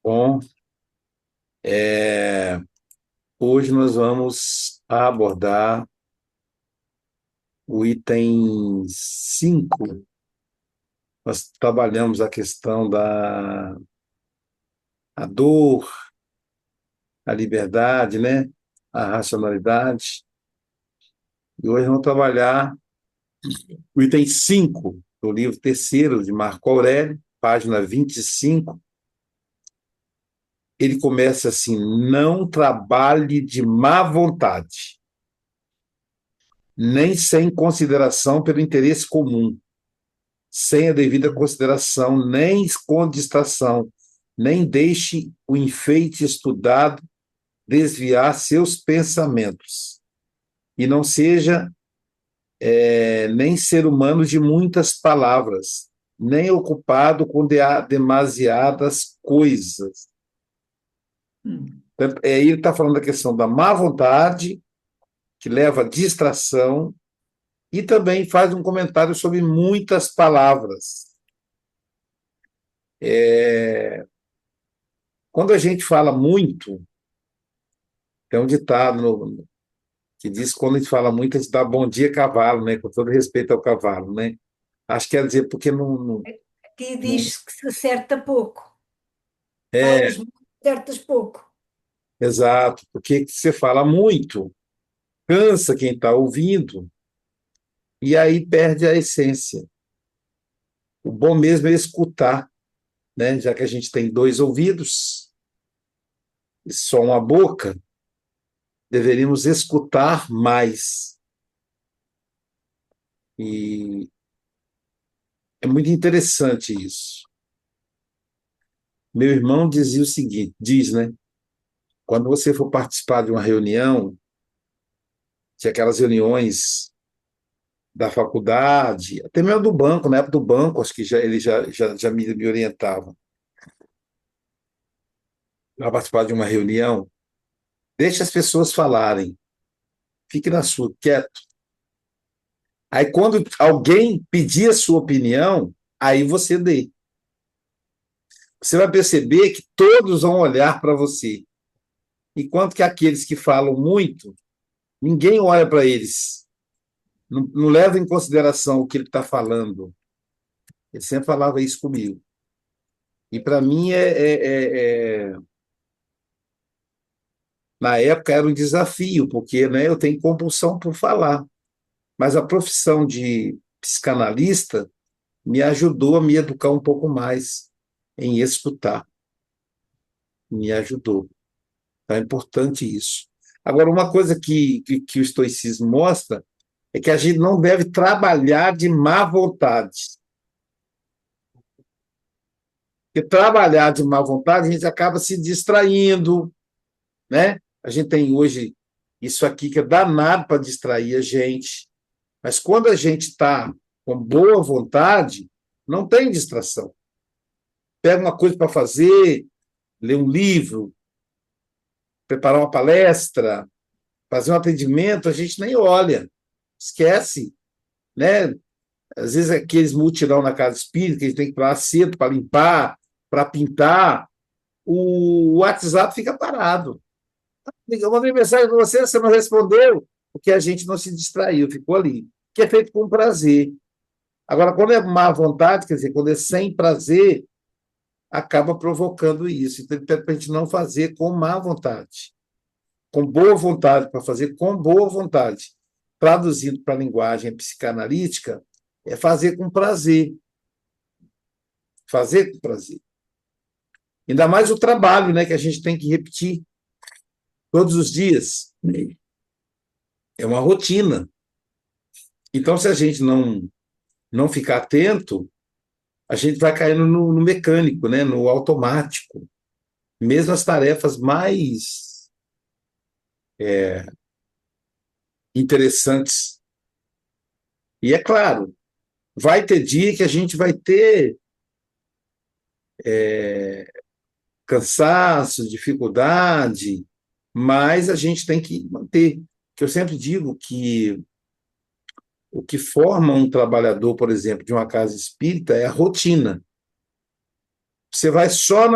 Bom, é, hoje nós vamos abordar o item 5. Nós trabalhamos a questão da a dor, a liberdade, né? A racionalidade. E hoje vamos trabalhar o item 5 do livro terceiro de Marco Aurélio, página 25. Ele começa assim: não trabalhe de má vontade, nem sem consideração pelo interesse comum, sem a devida consideração, nem com distração, nem deixe o enfeite estudado desviar seus pensamentos. E não seja nem ser humano de muitas palavras, nem ocupado com demasiadas coisas. Ele está falando da questão da má vontade, que leva à distração, e também faz um comentário sobre muitas palavras. Quando a gente fala muito, tem um ditado que diz que quando a gente fala muito, a gente dá bom dia cavalo, né? Com todo respeito ao cavalo, né? Acho que quer dizer, porque Aqui não- diz que se acerta pouco. é Falas muito, acertas pouco. exato, porque você fala muito, cansa quem está ouvindo, e aí perde a essência. O bom mesmo é escutar, né? Já que a gente tem dois ouvidos e só uma boca, deveríamos escutar mais. E é muito interessante isso. Meu irmão dizia o seguinte, diz, né? Quando você for participar de uma reunião, de aquelas reuniões da faculdade, até mesmo do banco, na época do banco, acho que ele já me orientava. Para participar de uma reunião, deixe as pessoas falarem, fique na sua, quieto. Aí, quando alguém pedir a sua opinião, aí você dê. Você vai perceber que todos vão olhar para você. Enquanto que aqueles que falam muito, ninguém olha para eles. Não leva em consideração o que ele está falando. Ele sempre falava isso comigo. E para mim, na época, era um desafio, porque, né, eu tenho compulsão por falar. Mas a profissão de psicanalista me ajudou a me educar um pouco mais em escutar. Me ajudou. Então, é importante isso. Agora, uma coisa que o estoicismo mostra é que a gente não deve trabalhar de má vontade. Porque trabalhar de má vontade, a gente acaba se distraindo, né? A gente tem hoje isso aqui que é danado para distrair a gente. Mas quando a gente está com boa vontade, não tem distração. Pega uma coisa para fazer, ler um livro, preparar uma palestra, fazer um atendimento, a gente nem olha, esquece, né? Às vezes aqueles mutirão na casa espírita, que a gente tem que ir lá cedo para limpar, para pintar, o WhatsApp fica parado. Eu mandei mensagem para você, você não respondeu, porque a gente não se distraiu, ficou ali. Que é feito com prazer. Agora, quando é má vontade, quer dizer, quando é sem prazer, acaba provocando isso. Então, para a gente não fazer com má vontade, com boa vontade, para fazer com boa vontade. Traduzindo para a linguagem psicanalítica, é fazer com prazer. Fazer com prazer. Ainda mais o trabalho, né, que a gente tem que repetir todos os dias. É uma rotina. Então, se a gente não ficar atento, a gente vai caindo no mecânico, né, no automático. Mesmo as tarefas mais interessantes. E é claro, vai ter dia que a gente vai ter cansaço, dificuldade, mas a gente tem que manter. Que eu sempre digo que o que forma um trabalhador, por exemplo, de uma casa espírita é a rotina. Você vai só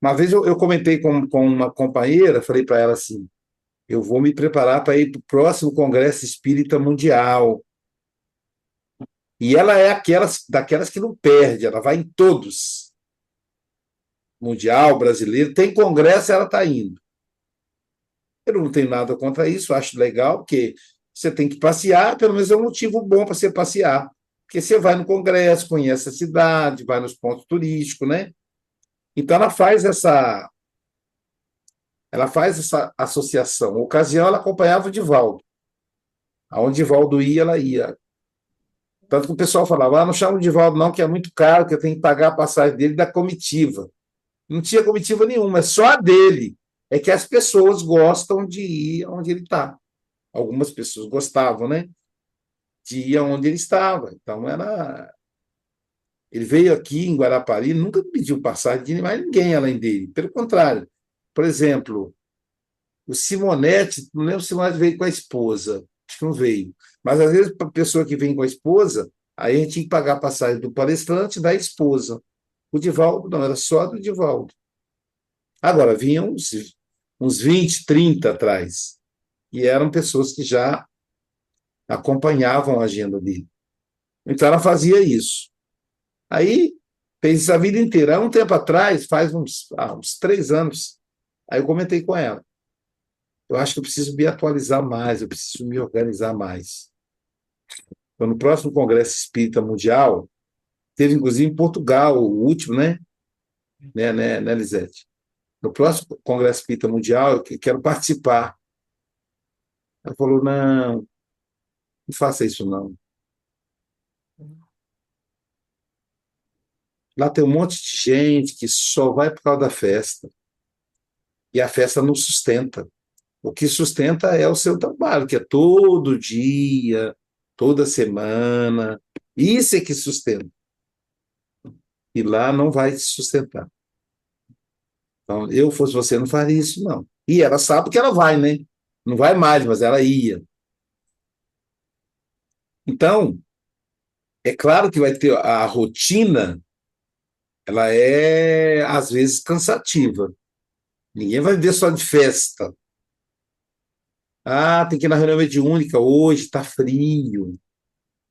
Uma vez eu comentei com uma companheira, falei para ela assim: eu vou me preparar para ir para o próximo Congresso Espírita Mundial. E ela é daquelas que não perde, ela vai em todos. Mundial, brasileiro, tem congresso, ela está indo. Eu não tenho nada contra isso, acho legal, porque você tem que passear, pelo menos é um motivo bom para você passear. Porque você vai no congresso, conhece a cidade, vai nos pontos turísticos, né? Então ela faz essa associação. Na ocasião, ela acompanhava o Divaldo. Aonde o Divaldo ia, ela ia. Tanto que o pessoal falava: não chama o Divaldo, não, que é muito caro, que eu tenho que pagar a passagem dele da comitiva. Não tinha comitiva nenhuma, é só a dele. É que as pessoas gostam de ir onde ele está. Algumas pessoas gostavam, né? De ir onde ele estava. Então, ele veio aqui em Guarapari, nunca pediu passagem de mais ninguém além dele. Pelo contrário. Por exemplo, o Simonetti, não lembro se o Simonetti veio com a esposa, acho que não veio. Mas às vezes, para a pessoa que vem com a esposa, aí a gente tinha que pagar a passagem do palestrante e da esposa. O Divaldo não, era só do Divaldo. Agora, vinham uns 20, 30 atrás. E eram pessoas que já acompanhavam a agenda dele. Então ela fazia isso. Aí fez isso a vida inteira. Aí, um tempo atrás, faz uns 3 anos, aí eu comentei com ela. Eu acho que eu preciso me atualizar mais, eu preciso me organizar mais. Então, no próximo Congresso Espírita Mundial, teve inclusive em Portugal, o último, né, Lisete? No próximo Congresso Espírita Mundial, eu quero participar. Ela falou: não, não faça isso não. Lá tem um monte de gente que só vai por causa da festa. E a festa não sustenta. O que sustenta é o seu trabalho, que é todo dia, toda semana. Isso é que sustenta. E lá não vai se sustentar. Então, eu fosse você, não faria isso, não. E ela sabe que ela vai, né? Não vai mais, mas ela ia. Então, é claro que vai ter a rotina, ela é, às vezes, cansativa. Ninguém vai viver só de festa. Ah, tem que ir na reunião mediúnica hoje, está frio.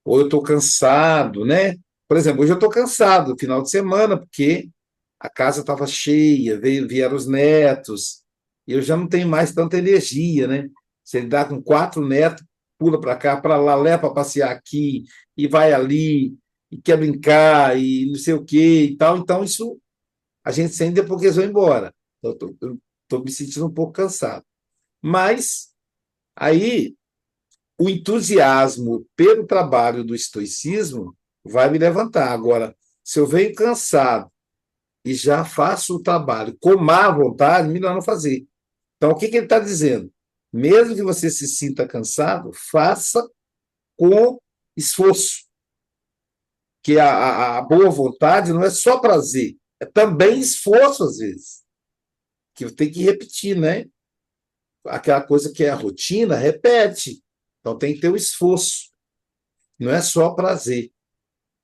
Ou eu estou cansado, né? Por exemplo, hoje eu estou cansado, final de semana, porque a casa estava cheia, vieram os netos, e eu já não tenho mais tanta energia, né? Se ele dá com 4 netos, pula para cá, para lá, leva para passear aqui, e vai ali, e quer brincar, e não sei o quê e tal. Então, isso a gente sente depois que eles vão embora. Eu estou me sentindo um pouco cansado. Mas aí o entusiasmo pelo trabalho do estoicismo vai me levantar. Agora, se eu venho cansado e já faço o trabalho com má vontade, melhor não fazer. Então, o que ele está dizendo? Mesmo que você se sinta cansado, faça com esforço. Que a boa vontade não é só prazer, é também esforço, às vezes. Que tem que repetir, né? Aquela coisa que é a rotina, repete. Então, tem que ter o esforço. Não é só prazer.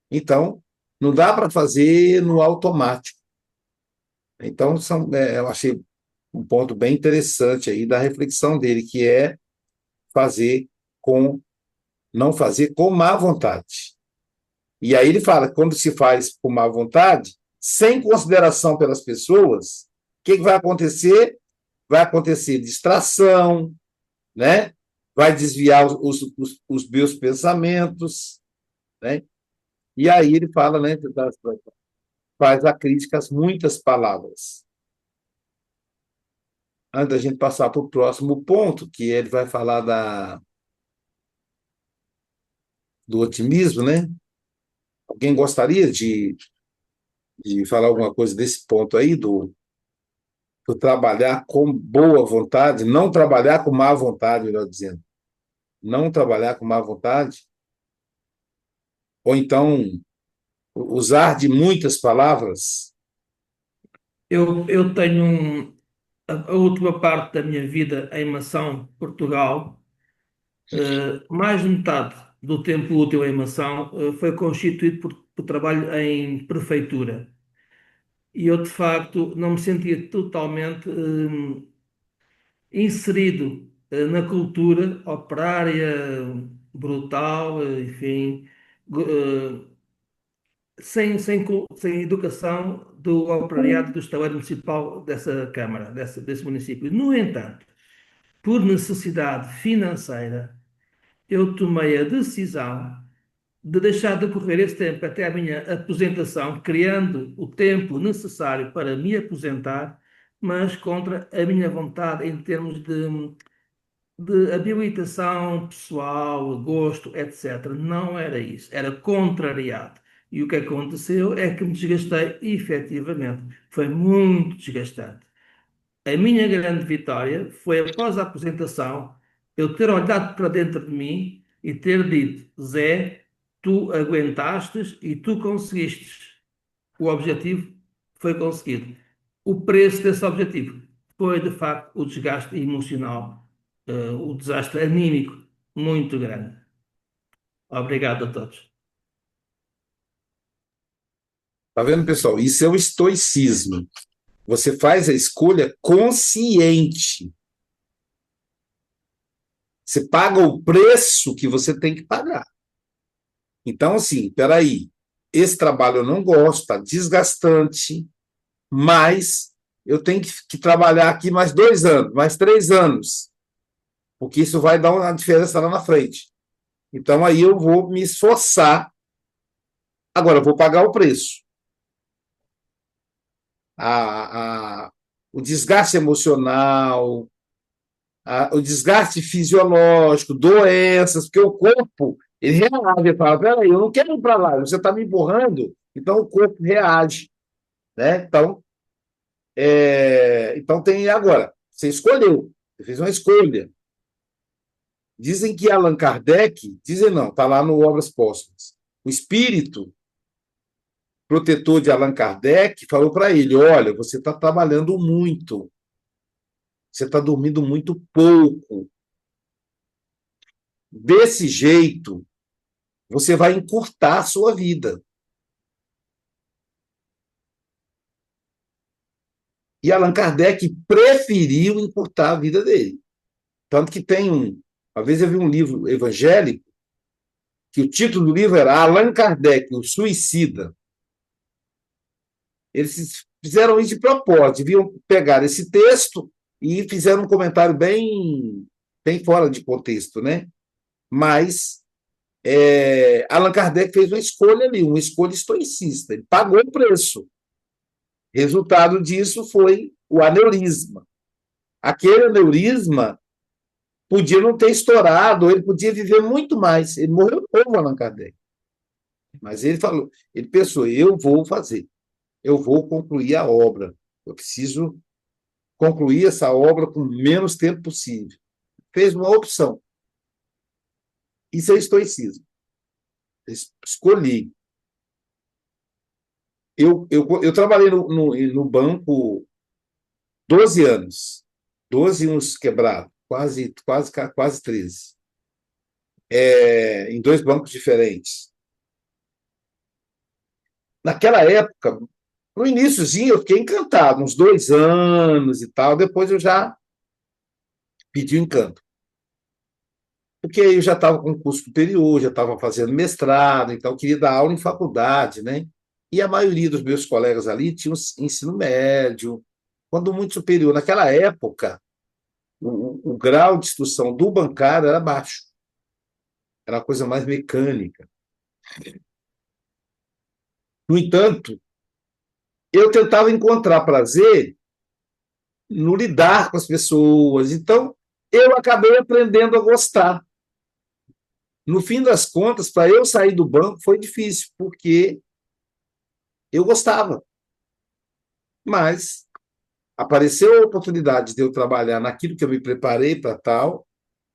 Então, não dá para fazer no automático. Então, eu achei um ponto bem interessante aí da reflexão dele, que é fazer com, não fazer com má vontade. E aí ele fala que quando se faz com má vontade, sem consideração pelas pessoas, o que vai acontecer? Vai acontecer distração, né? Vai desviar os meus pensamentos, né? E aí ele fala, né, faz a crítica às muitas palavras. Antes da gente passar para o próximo ponto, que ele vai falar do otimismo, né? Alguém gostaria de falar alguma coisa desse ponto aí, do trabalhar com boa vontade, não trabalhar com má vontade, melhor dizendo. Não trabalhar com má vontade, ou então usar de muitas palavras. Eu tenho a última parte da minha vida em Mação, Portugal. Mais de metade do tempo útil em Mação foi constituído por trabalho em prefeitura. e eu, de facto, não me sentia totalmente inserido na cultura operária brutal, enfim, sem educação do operariado do estaleiro municipal dessa Câmara, desse município. No entanto, por necessidade financeira, eu tomei a decisão de deixar de correr esse tempo até a minha aposentação, criando o tempo necessário para me aposentar, mas contra a minha vontade em termos de habilitação pessoal, gosto, etc. Não era isso, era contrariado. E o que aconteceu é que me desgastei efetivamente. Foi muito desgastante. A minha grande vitória foi, após a apresentação, eu ter olhado para dentro de mim e ter dito: Zé, tu aguentastes e tu conseguiste. O objetivo foi conseguido. O preço desse objetivo foi, de facto, o desgaste emocional, o desastre anímico muito grande. Obrigado a todos. Tá vendo, pessoal? Isso é o estoicismo. Você faz a escolha consciente. Você paga o preço que você tem que pagar. Então, assim, peraí, esse trabalho eu não gosto, tá desgastante, mas eu tenho que trabalhar aqui mais 2 anos, mais 3 anos, porque isso vai dar uma diferença lá na frente. Então, aí eu vou me esforçar. Agora, eu vou pagar o preço. A, a, o desgaste emocional, o desgaste fisiológico, doenças, porque o corpo ele reage, ele fala, peraí, eu não quero ir para lá, você está me empurrando, então o corpo reage, né? Então tem agora, você escolheu, você fez uma escolha. Dizem que Allan Kardec, dizem não, está lá no Obras Póstumas, o espírito protetor de Allan Kardec falou para ele, olha, você está trabalhando muito, você está dormindo muito pouco, desse jeito, você vai encurtar a sua vida. E Allan Kardec preferiu encurtar a vida dele. Tanto que tem um. Uma vez eu vi um livro evangélico, que o título do livro era Allan Kardec, o Suicida. Eles fizeram isso de propósito, deviam pegar esse texto e fizeram um comentário bem fora de contexto, né? Mas Allan Kardec fez uma escolha ali, uma escolha estoicista. Ele pagou o preço. Resultado disso foi o aneurisma. Aquele aneurisma podia não ter estourado, ele podia viver muito mais. Ele morreu novo, Allan Kardec. Mas ele falou, ele pensou, eu vou fazer, eu vou concluir a obra. Eu preciso concluir essa obra com o menos tempo possível. Fez uma opção. Isso é estoicismo. Escolhi. Eu trabalhei no banco 12 anos, 12 uns quebrados, quase 13, em dois bancos diferentes. Naquela época, no iníciozinho, eu fiquei encantado, uns 2 anos e tal, depois eu já pedi o encanto. Porque eu já estava com curso superior, já estava fazendo mestrado, então eu queria dar aula em faculdade, né? E a maioria dos meus colegas ali tinham ensino médio, quando muito superior. Naquela época, o grau de instrução do bancário era baixo, era uma coisa mais mecânica. No entanto, eu tentava encontrar prazer no lidar com as pessoas, então eu acabei aprendendo a gostar. No fim das contas, para eu sair do banco foi difícil, porque eu gostava, mas apareceu a oportunidade de eu trabalhar naquilo que eu me preparei para tal,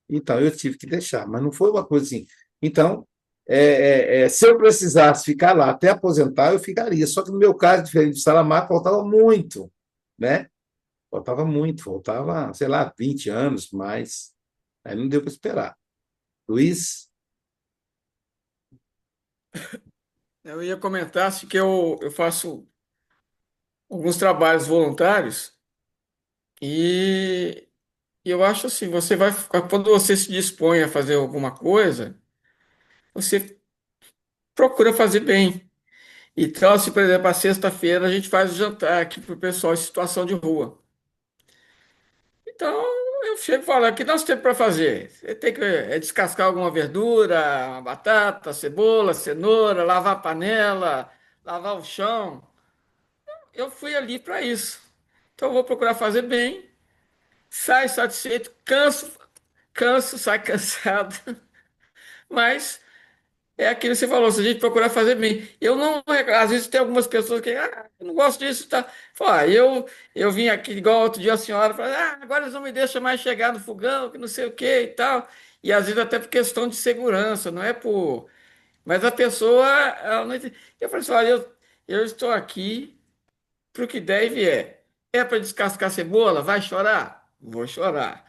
então eu tive que deixar, mas não foi uma coisa assim. Então, se eu precisasse ficar lá até aposentar, eu ficaria. Só que no meu caso, diferente do Salamaco, faltava muito, né? Faltava muito, faltava, sei lá, 20 anos mais. Aí não deu para esperar. Luiz, Eu ia comentar assim, que eu faço alguns trabalhos voluntários e eu acho assim, quando você se dispõe a fazer alguma coisa, você procura fazer bem. Então, se, por exemplo, a sexta-feira a gente faz o jantar aqui para o pessoal em situação de rua. Então, eu chego e falo, o que nós temos para fazer? Você tem que descascar alguma verdura, uma batata, cebola, cenoura, lavar a panela, lavar o chão. Eu fui ali para isso. Então, eu vou procurar fazer bem, saio satisfeito, canso, sai cansado, mas é aquilo que você falou, se a gente procurar fazer bem. Eu não, às vezes tem algumas pessoas que, eu não gosto disso, tá? Fala, eu vim aqui, igual outro dia a senhora, falou, agora eles não me deixam mais chegar no fogão, que não sei o que e tal. E às vezes até por questão de segurança, não é por. Mas a pessoa, ela não entende. Eu falei assim, olha, eu estou aqui para o que der e vier. É para descascar cebola? Vai chorar? Vou chorar.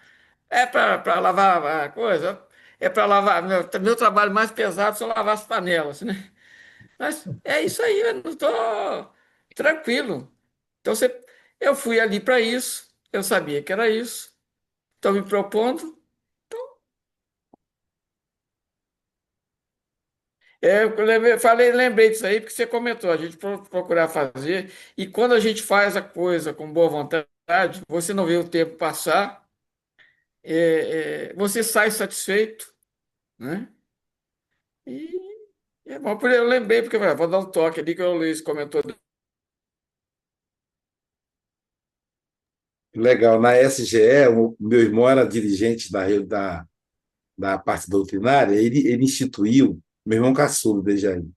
É para lavar a coisa? É para lavar. Meu trabalho mais pesado são lavar as panelas, né? Mas é isso aí, eu não estou tranquilo. Então, eu fui ali para isso, eu sabia que era isso, estou me propondo. Lembrei disso aí, porque você comentou, a gente procurar fazer, e quando a gente faz a coisa com boa vontade, você não vê o tempo passar, você sai satisfeito, né? E é bom, eu lembrei, porque eu falei, vou dar um toque ali que o Luiz comentou. Legal. Na SGE, o meu irmão era dirigente da parte doutrinária, ele instituiu, meu irmão caçula, desde aí.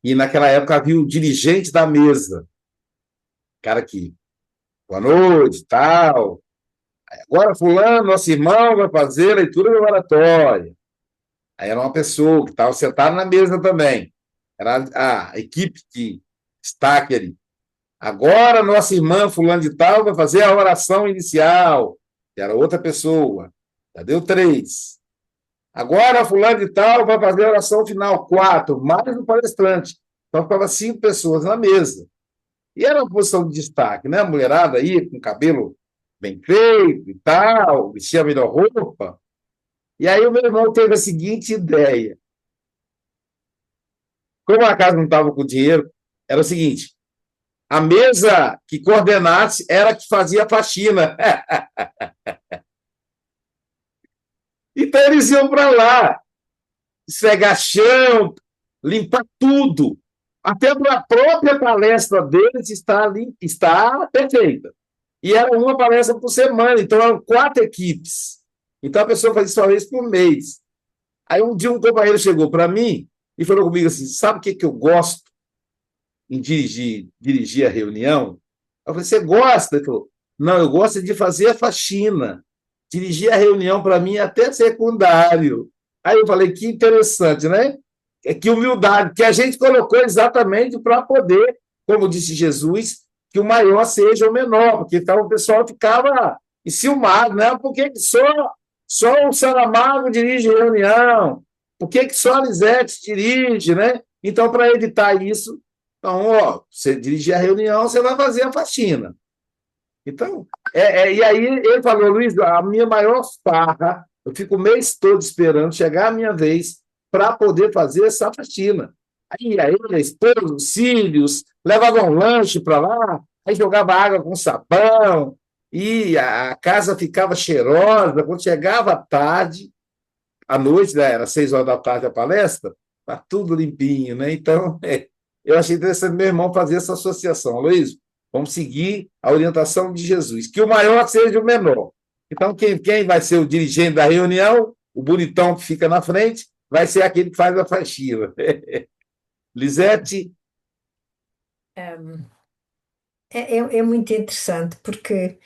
E naquela época havia o dirigente da mesa, cara que, boa noite, tal. Agora, fulano, nosso irmão, vai fazer leitura de oratória. Aí era uma pessoa que estava sentada na mesa também. Era a equipe de destaque ali. Agora, nossa irmã, fulano de tal, vai fazer a oração inicial. Que era outra pessoa. Já deu três. Agora, fulano de tal vai fazer a oração final, quatro, mais o palestrante. Então, ficava cinco pessoas na mesa. E era uma posição de destaque, né? A mulherada aí, com cabelo bem feito e tal, vestia a melhor roupa. E aí o meu irmão teve a seguinte ideia. Como a casa não estava com dinheiro, era o seguinte: a mesa que coordenasse era a que fazia a faxina. Então eles iam para lá, esfregar chão, limpar tudo. Até a própria palestra deles está perfeita. E era uma palestra por semana, então eram quatro equipes. Então a pessoa fazia isso uma vez por mês. Aí um dia um companheiro chegou para mim e falou comigo assim: sabe o que eu gosto em dirigir a reunião? Eu falei: você gosta? Ele falou: não, eu gosto de fazer a faxina. Dirigir a reunião para mim é até secundário. Aí eu falei: que interessante, né? Que humildade, que a gente colocou exatamente para poder, como disse Jesus, que o maior seja o menor, porque então o pessoal ficava enciumado, né? Por que só o Saramago dirige reunião? Por que só a Lisete dirige, né? Então, para evitar isso, então, ó, você dirigir a reunião, você vai fazer a faxina. Então, e aí ele falou: Luiz, a minha maior farra, eu fico o mês todo esperando chegar a minha vez para poder fazer essa faxina. Aí a esposa, os filhos, levavam um lanche para lá, aí jogava água com sabão, e a casa ficava cheirosa. Quando chegava à tarde, à noite, né, era 6 horas da tarde a palestra, tá tudo limpinho, né? Então, eu achei interessante meu irmão fazer essa associação. Luiz, vamos seguir a orientação de Jesus, que o maior seja o menor. Então, quem vai ser o dirigente da reunião, o bonitão que fica na frente, vai ser aquele que faz a faxina. Lisete? É muito interessante porque,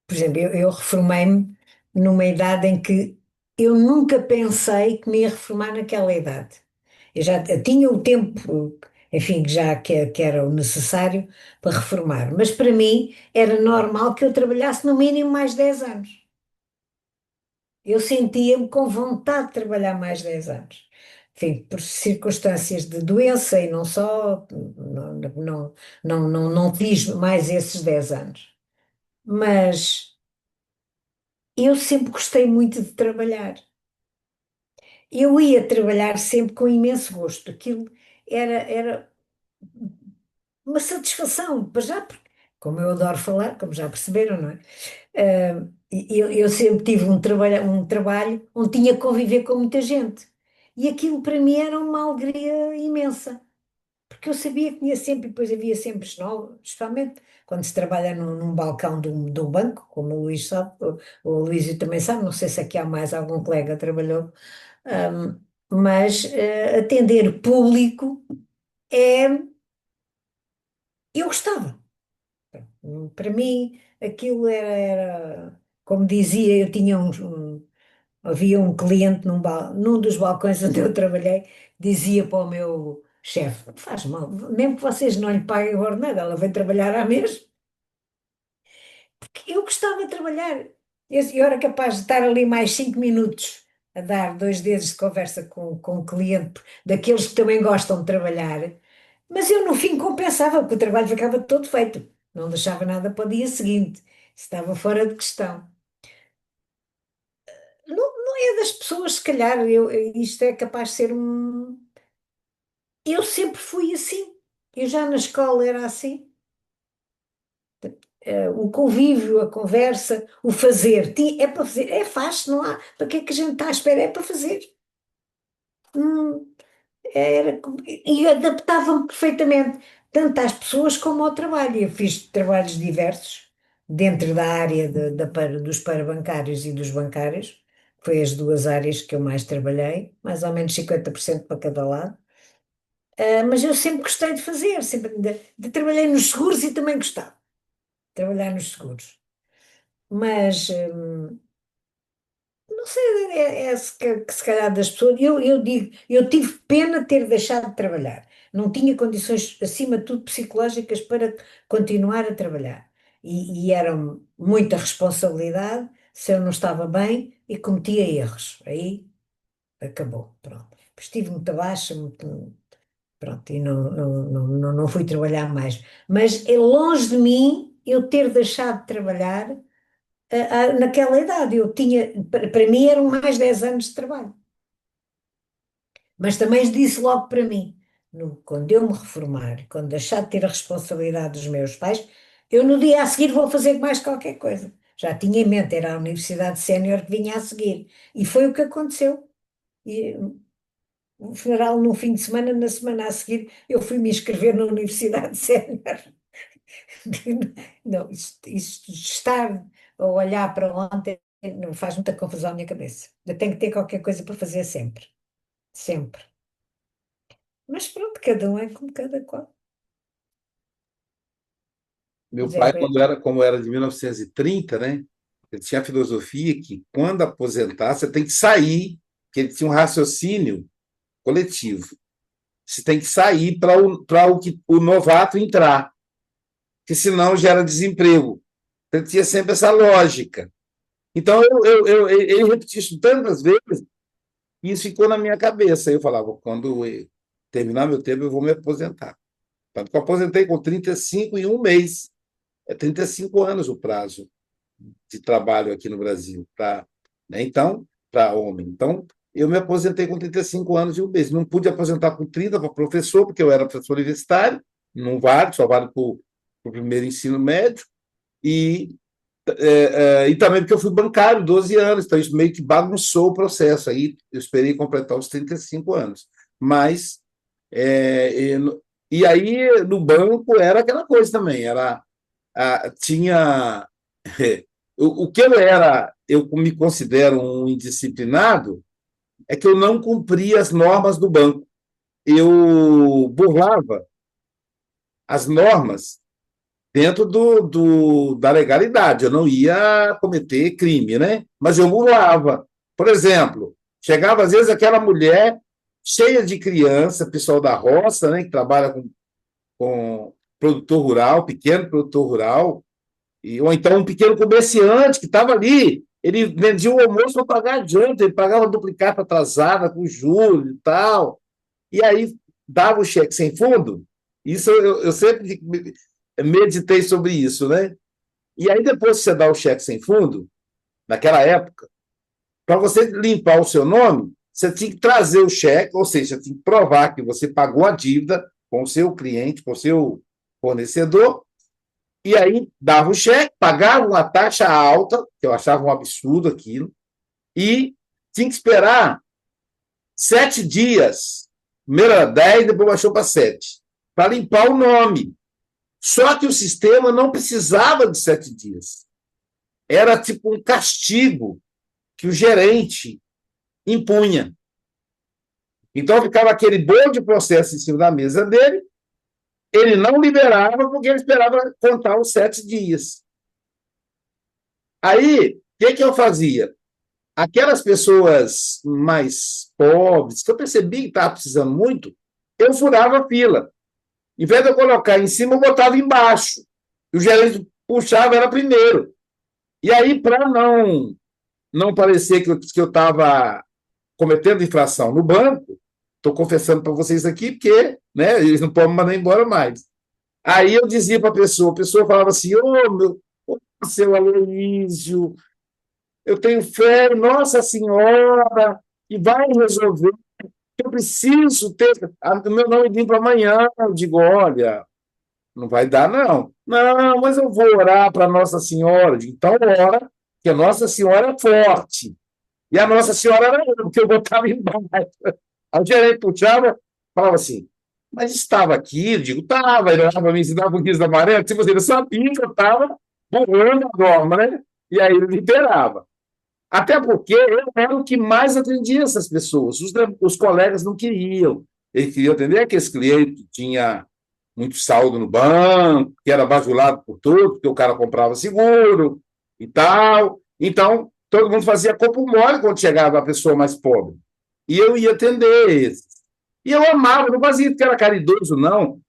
por exemplo, eu reformei-me numa idade em que eu nunca pensei que me ia reformar naquela idade. Eu tinha o tempo, enfim, que era o necessário para reformar, mas para mim era normal que eu trabalhasse no mínimo mais 10 anos. Eu sentia-me com vontade de trabalhar mais 10 anos. enfim, por circunstâncias de doença e não só, não fiz mais esses 10 anos. Mas eu sempre gostei muito de trabalhar. Eu ia trabalhar sempre com imenso gosto. Aquilo era uma satisfação, para já, porque, como eu adoro falar, como já perceberam, não é? Eu sempre tive um trabalho onde tinha que conviver com muita gente. E aquilo para mim era uma alegria imensa, porque eu sabia que tinha sempre, e depois havia sempre novos, especialmente quando se trabalha num balcão de um banco, como o Luís sabe, o Luís também sabe, não sei se aqui há mais algum colega que trabalhou, ahm, mas atender público é, eu gostava. Para mim, aquilo como dizia, havia um cliente num dos balcões onde eu trabalhei, dizia para o meu chefe: "Não faz mal, mesmo que vocês não lhe paguem o ordenado, ela vem trabalhar à mesma." Porque eu gostava de trabalhar. Eu era capaz de estar ali mais 5 minutos a dar 2 dedos de conversa com o cliente, daqueles que também gostam de trabalhar, mas eu no fim compensava, porque o trabalho ficava todo feito. Não deixava nada para o dia seguinte. Estava fora de questão. Não é das pessoas, se calhar, isto é capaz de ser um. Eu sempre fui assim. Eu já na escola era assim. O convívio, a conversa, o fazer. É para fazer. É fácil, não há. Para que é que a gente está à espera? É para fazer. Hum, e adaptava-me perfeitamente, tanto às pessoas como ao trabalho. Eu fiz trabalhos diversos dentro da área dos parabancários e dos bancários. Foi as duas áreas que eu mais trabalhei, mais ou menos 50% para cada lado. Mas eu sempre gostei de fazer, sempre trabalhei nos seguros e também gostava de trabalhar nos seguros. Mas não sei, que se calhar das pessoas, eu digo, eu tive pena de ter deixado de trabalhar. Não tinha condições, acima de tudo, psicológicas para continuar a trabalhar. E era muita responsabilidade se eu não estava bem e cometia erros. Aí acabou, pronto. Depois estive muito baixa, pronto, e não fui trabalhar mais. Mas é longe de mim eu ter deixado de trabalhar naquela idade. Para mim eram mais 10 anos de trabalho. Mas também disse logo para mim, quando eu me reformar, quando deixar de ter a responsabilidade dos meus pais, eu no dia a seguir vou fazer mais qualquer coisa. Já tinha em mente, era a Universidade Sénior que vinha a seguir. E foi o que aconteceu. E, o funeral no fim de semana, na semana a seguir, eu fui me inscrever na Universidade Sénior. Não, isto de estar a olhar para ontem não faz muita confusão na minha cabeça. Eu tenho que ter qualquer coisa para fazer sempre. Sempre. Mas pronto, cada um é como cada qual. Meu Zé pai, Beto. como era de 1930, né? Ele tinha a filosofia que, quando aposentar, você tem que sair, que ele tinha um raciocínio coletivo. Você tem que sair para o novato entrar, que senão gera desemprego. Ele tinha sempre essa lógica. Então, ele repetiu isso tantas vezes, e isso ficou na minha cabeça. Eu falava: quando eu terminar meu tempo, eu vou me aposentar. Tanto que eu aposentei com 35 em um mês. É 35 anos o prazo de trabalho aqui no Brasil, né? Então, para homem. Então, eu me aposentei com 35 anos e um mês. Não pude aposentar com 30 para professor, porque eu era professor universitário, não vale, só vale para o primeiro ensino médio, e, e também porque eu fui bancário 12 anos, então isso meio que bagunçou o processo. Aí eu esperei completar os 35 anos. Mas, e aí no banco era aquela coisa também, tinha o que eu me considero um indisciplinado, é que eu não cumpria as normas do banco. Eu burlava as normas dentro da legalidade. Eu não ia cometer crime, né? Mas eu burlava. Por exemplo, chegava às vezes aquela mulher cheia de criança, pessoal da roça, né, que trabalha com produtor rural, pequeno produtor rural, ou então um pequeno comerciante que estava ali Ele vendia o almoço para pagar a janta, ele pagava duplicata atrasada, com juros e tal. E aí dava o cheque sem fundo. Isso eu sempre meditei sobre isso, né? E aí, depois que você dá o cheque sem fundo, naquela época, para você limpar o seu nome, você tinha que trazer o cheque, ou seja, você tinha que provar que você pagou a dívida com o seu cliente, com o seu fornecedor, e aí dava o cheque, pagava uma taxa alta, que eu achava um absurdo aquilo, e tinha que esperar 7 dias. Primeiro era 10, depois baixou para 7, para limpar o nome. Só que o sistema não precisava de 7 dias. Era tipo um castigo que o gerente impunha. Então ficava aquele bolo de processo em cima da mesa dele, ele não liberava porque ele esperava contar os 7 dias. Aí, o que eu fazia? Aquelas pessoas mais pobres, que eu percebi que estava precisando muito, eu furava a fila. Em vez de eu colocar em cima, eu botava embaixo. E o gerente puxava, era primeiro. E aí, para não parecer que eu estava cometendo infração no banco, estou confessando para vocês aqui, porque né, eles não podem mandar embora mais. Aí eu dizia para a pessoa falava assim: ô, seu Aloísio, eu tenho fé, Nossa Senhora, e vai resolver. Eu preciso ter o meu nome limpo amanhã. Eu digo: olha, não vai dar, não. Não, mas eu vou orar para Nossa Senhora. Eu digo: então, ora, que a Nossa Senhora é forte. E a Nossa Senhora era eu, porque eu botava embaixo. Aí o gerente puxava, falava assim: mas estava aqui? Eu digo: estava. Ele olhava para mim, se dava um guiso amarelo, tipo assim, ele sabia que eu estava burlando a norma, né? E aí ele liberava. Até porque eu era o que mais atendia essas pessoas. Os colegas não queriam. Eles queriam atender aqueles clientes que tinha muito saldo no banco, que era bajulado por tudo, porque o cara comprava seguro e tal. Então, todo mundo fazia corpo mole quando chegava a pessoa mais pobre. E eu ia atender esses. E eu amava, não fazia porque era caridoso, não.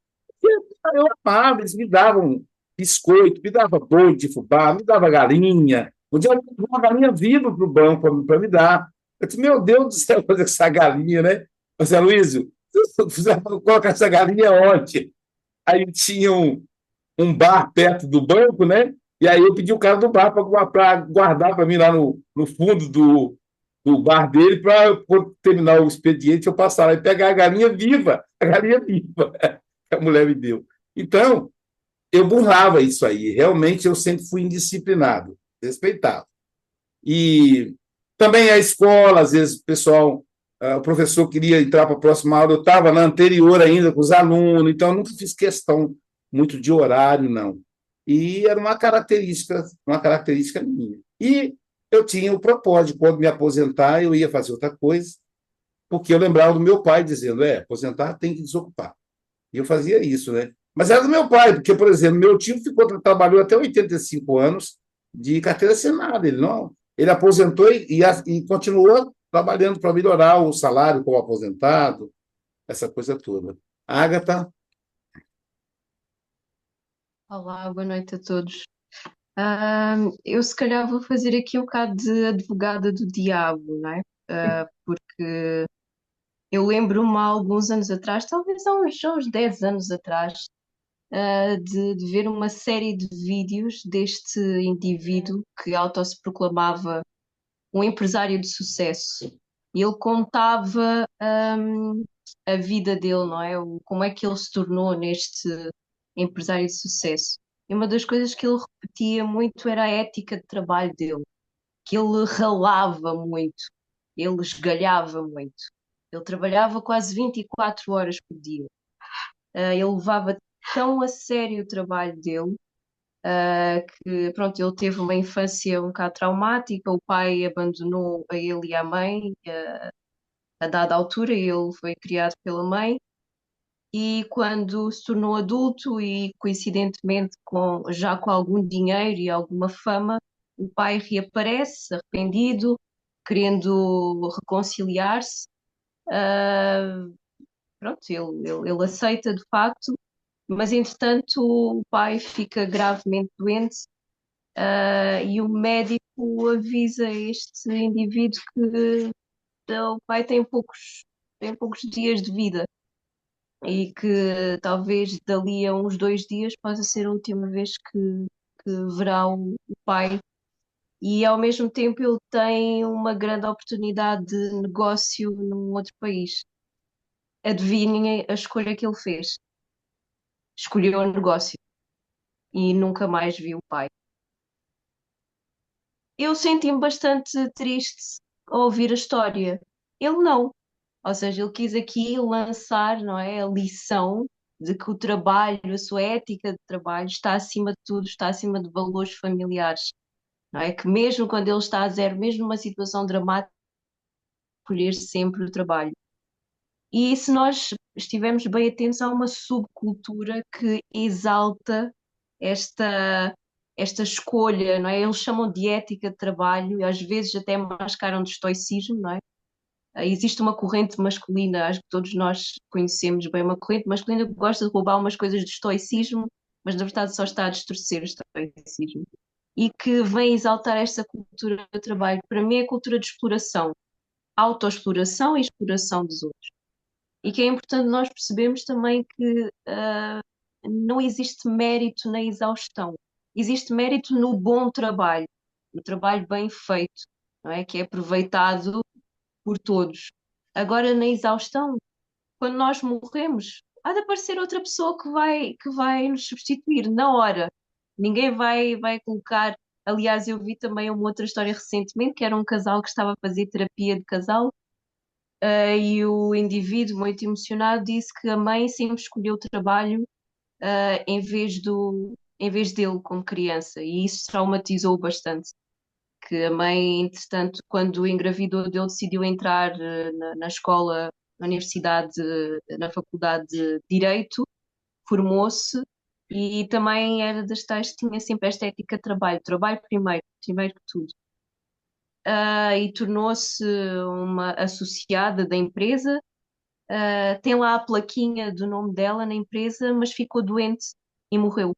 Eu amava, eles me davam biscoito, me dava bolo de fubá, me dava galinha. Um dia eu levei uma galinha viva para o banco para me dar. Eu disse: meu Deus do céu, fazer essa galinha, né? Eu disse: Luísio, você vai colocar essa galinha onde? Aí tinha um bar perto do banco, né? E aí eu pedi o cara do bar para guardar para mim lá no fundo do bar dele para terminar o expediente, eu passar lá e pegar a galinha viva que a mulher me deu. Então, eu burlava isso aí. Realmente, eu sempre fui indisciplinado, respeitava. E também a escola, às vezes o pessoal, o professor queria entrar para a próxima aula, eu estava na anterior ainda com os alunos, então eu nunca fiz questão muito de horário, não. E era uma característica minha. E eu tinha o propósito de, quando me aposentar, eu ia fazer outra coisa, porque eu lembrava do meu pai dizendo: aposentar tem que desocupar. E eu fazia isso, né? Mas era do meu pai, porque, por exemplo, meu tio trabalhou até 85 anos de carteira assinada. Ele não, ele aposentou e continuou trabalhando para melhorar o salário como aposentado, essa coisa toda. Ágata, Olá, boa noite a todos. Eu se calhar vou fazer aqui um bocado de advogada do diabo, não é? Porque eu lembro-me há alguns anos atrás, talvez há uns 10 anos atrás, de ver uma série de vídeos deste indivíduo que auto-se proclamava um empresário de sucesso. E ele contava, a vida dele, não é? Como é que ele se tornou neste empresário de sucesso. E uma das coisas que ele repetia muito era a ética de trabalho dele, que ele ralava muito, ele esgalhava muito. Ele trabalhava quase 24 horas por dia. Ele levava tão a sério o trabalho dele, que pronto, ele teve uma infância um bocado traumática, o pai abandonou a ele e a mãe, a dada altura, e ele foi criado pela mãe, e quando se tornou adulto e coincidentemente já com algum dinheiro e alguma fama, o pai reaparece arrependido, querendo reconciliar-se. Ah, pronto, ele aceita de facto, mas entretanto o pai fica gravemente doente E o médico avisa este indivíduo que o pai tem poucos dias de vida e que talvez dali a uns 2 dias possa ser a última vez que verá o pai. E ao mesmo tempo ele tem uma grande oportunidade de negócio num outro país. Adivinhem a escolha que ele fez. Escolheu o negócio e nunca mais viu o pai. Eu senti-me bastante triste ao ouvir a história. Ele não. Ou seja, ele quis aqui lançar, não é, a lição de que o trabalho, a sua ética de trabalho está acima de tudo, está acima de valores familiares. Não é que mesmo quando ele está a zero, mesmo numa situação dramática, escolher sempre o trabalho. E se nós estivermos bem atentos, há uma subcultura que exalta esta, esta escolha, não é? Eles chamam de ética de trabalho e às vezes até mascaram de estoicismo, não é? Existe uma corrente masculina, acho que todos nós conhecemos bem, uma corrente masculina que gosta de roubar umas coisas do estoicismo, mas na verdade só está a distorcer o estoicismo. E que vem exaltar esta cultura do trabalho. Para mim é a cultura de exploração, autoexploração e exploração dos outros. E que é importante nós percebermos também que não existe mérito na exaustão. Existe mérito no bom trabalho, no trabalho bem feito, não é? Que é aproveitado por todos. Agora, na exaustão, quando nós morremos, há de aparecer outra pessoa que vai nos substituir na hora. Ninguém vai colocar. Aliás, eu vi também uma outra história recentemente, que era um casal que estava a fazer terapia de casal, e o indivíduo, muito emocionado, disse que a mãe sempre escolheu o trabalho, em vez dele como criança, e isso traumatizou-o bastante. Que a mãe, entretanto, quando engravidou dele, decidiu entrar na escola, na universidade, na faculdade de Direito, formou-se e também era das tais que tinha sempre esta ética de trabalho, trabalho primeiro, primeiro que tudo. E tornou-se uma associada da empresa. Tem lá a plaquinha do nome dela na empresa, mas ficou doente e morreu